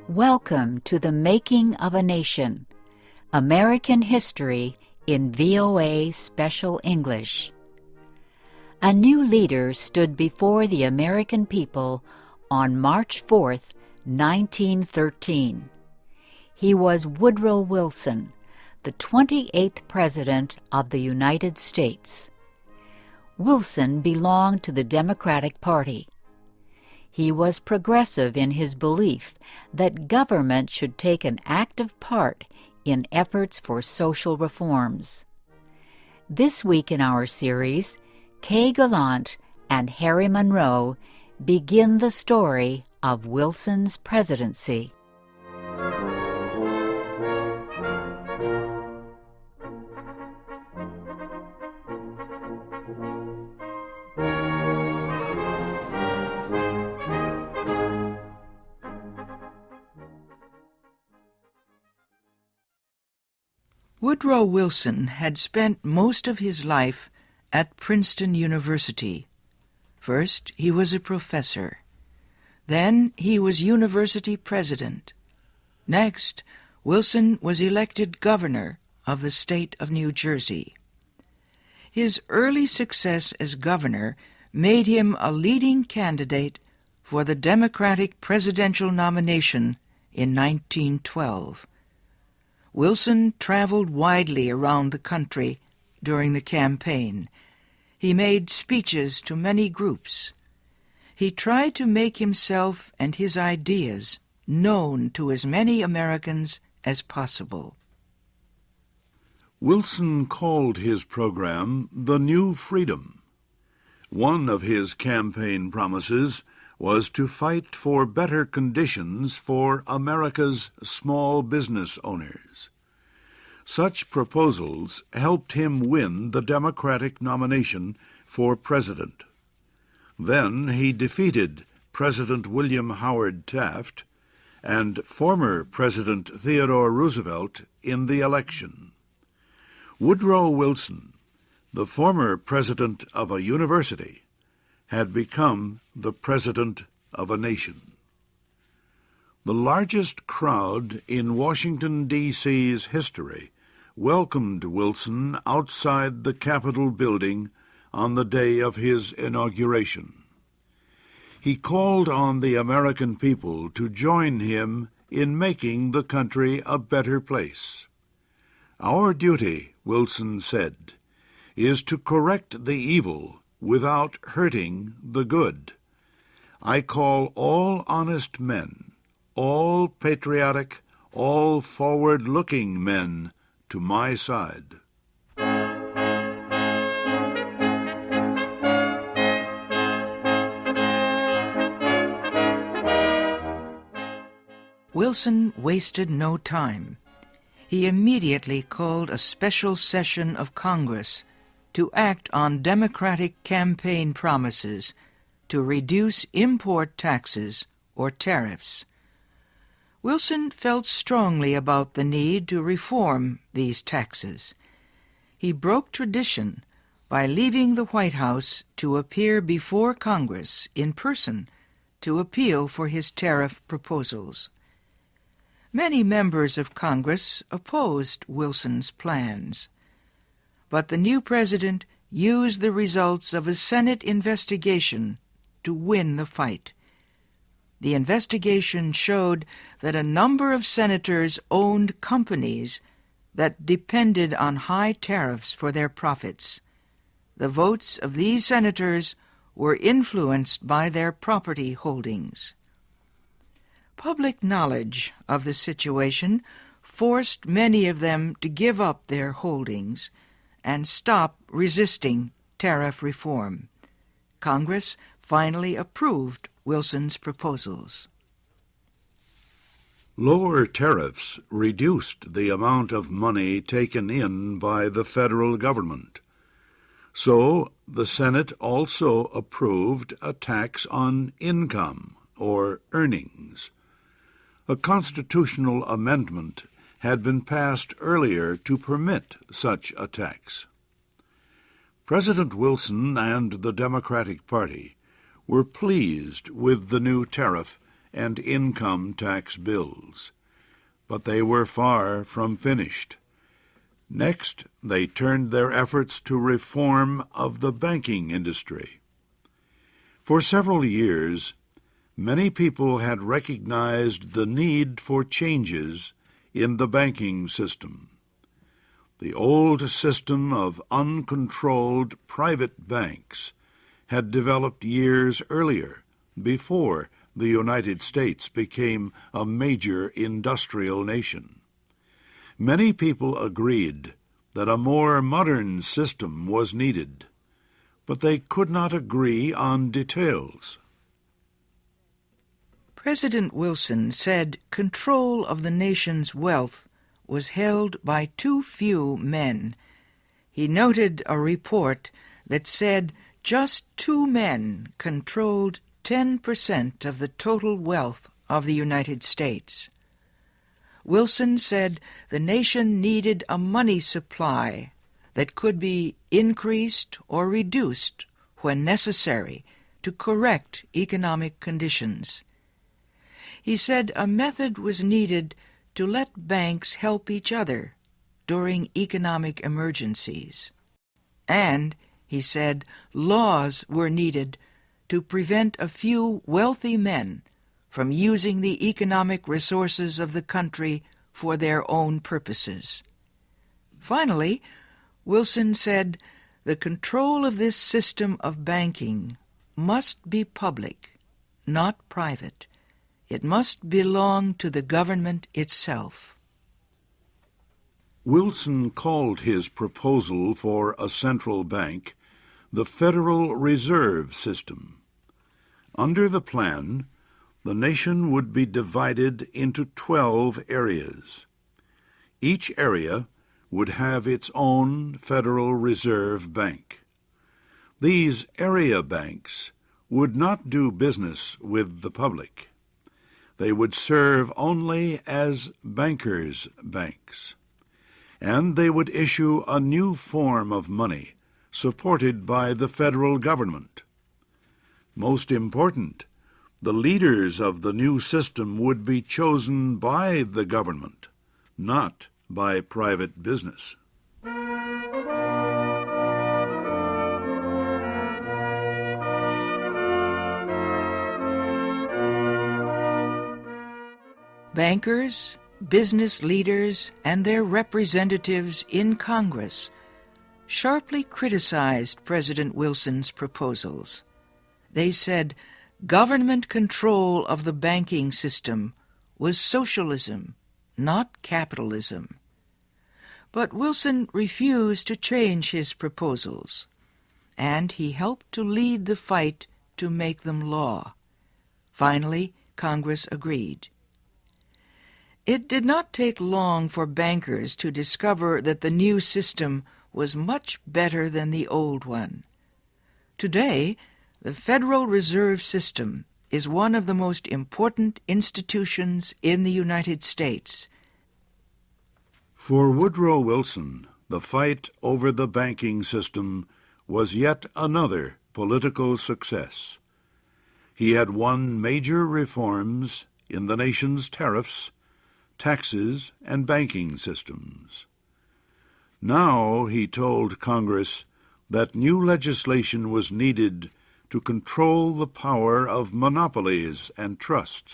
Welcome to the Making of a Nation, American History in VOA Special English. A new leader stood before the American people on March 4th, 1913. He was Woodrow Wilson, the 28th President of the United States. Wilson belonged to the Democratic Party. He was progressive in his belief that government should take an active part in efforts for social reforms. This week in our series, Kay Gallant and Harry Monroe begin the story of Wilson's presidency. Woodrow Wilson had spent most of his life at Princeton University. First, he was a professor. Then, he was university president. Next, Wilson was elected governor of the state of New Jersey. His early success as governor made him a leading candidate for the Democratic presidential nomination in 1912. Wilson traveled widely around the country during the campaign. He made speeches to many groups. He tried to make himself and his ideas known to as many Americans as possible. Wilson called his program the New Freedom. One of his campaign promises was to fight for better conditions for America's small business owners. Such proposals helped him win the Democratic nomination for president. Then he defeated President William Howard Taft and former President Theodore Roosevelt in the election. Woodrow Wilson, the former president of a university, had become the president of a nation. The largest crowd in Washington, D.C.'s history welcomed Wilson outside the Capitol building on the day of his inauguration. He called on the American people to join him in making the country a better place. "Our duty," Wilson said, "is to correct the evil without hurting the good. I call all honest men, all patriotic, all forward-looking men to my side." Wilson wasted no time. He immediately called a special session of Congress to act on Democratic campaign promises to reduce import taxes or tariffs. Wilson felt strongly about the need to reform these taxes. He broke tradition by leaving the White House to appear before Congress in person to appeal for his tariff proposals. Many members of Congress opposed Wilson's plans, but the new president used the results of a Senate investigation to win the fight. The investigation showed that a number of senators owned companies that depended on high tariffs for their profits. The votes of these senators were influenced by their property holdings. Public knowledge of the situation forced many of them to give up their holdings and stop resisting tariff reform. Congress finally approved Wilson's proposals. Lower tariffs reduced the amount of money taken in by the federal government. So the Senate also approved a tax on income or earnings. A constitutional amendment had been passed earlier to permit such a tax. President Wilson and the Democratic Party were pleased with the new tariff and income tax bills, but they were far from finished. Next, they turned their efforts to reform of the banking industry. For several years, many people had recognized the need for changes in the banking system. The old system of uncontrolled private banks had developed years earlier, before the United States became a major industrial nation. Many people agreed that a more modern system was needed, but they could not agree on details. President Wilson said control of the nation's wealth was held by too few men. He noted a report that said just 2 men controlled 10% of the total wealth of the United States. Wilson said the nation needed a money supply that could be increased or reduced when necessary to correct economic conditions. He said a method was needed to let banks help each other during economic emergencies. And, he said, laws were needed to prevent a few wealthy men from using the economic resources of the country for their own purposes. Finally, Wilson said the control of this system of banking must be public, not private. It must belong to the government itself. Wilson called his proposal for a central bank the Federal Reserve System. Under the plan, the nation would be divided into 12 areas. Each area would have its own Federal Reserve Bank. These area banks would not do business with the public. They would serve only as bankers' banks, and they would issue a new form of money supported by the federal government. Most important, the leaders of the new system would be chosen by the government, not by private business. Bankers, business leaders, and their representatives in Congress sharply criticized President Wilson's proposals. They said government control of the banking system was socialism, not capitalism. But Wilson refused to change his proposals, and he helped to lead the fight to make them law. Finally, Congress agreed. It did not take long for bankers to discover that the new system was much better than the old one. Today, the Federal Reserve System is one of the most important institutions in the United States. For Woodrow Wilson, the fight over the banking system was yet another political success. He had won major reforms in the nation's tariffs, taxes, and banking systems. Now he told Congress that new legislation was needed to control the power of monopolies and trusts.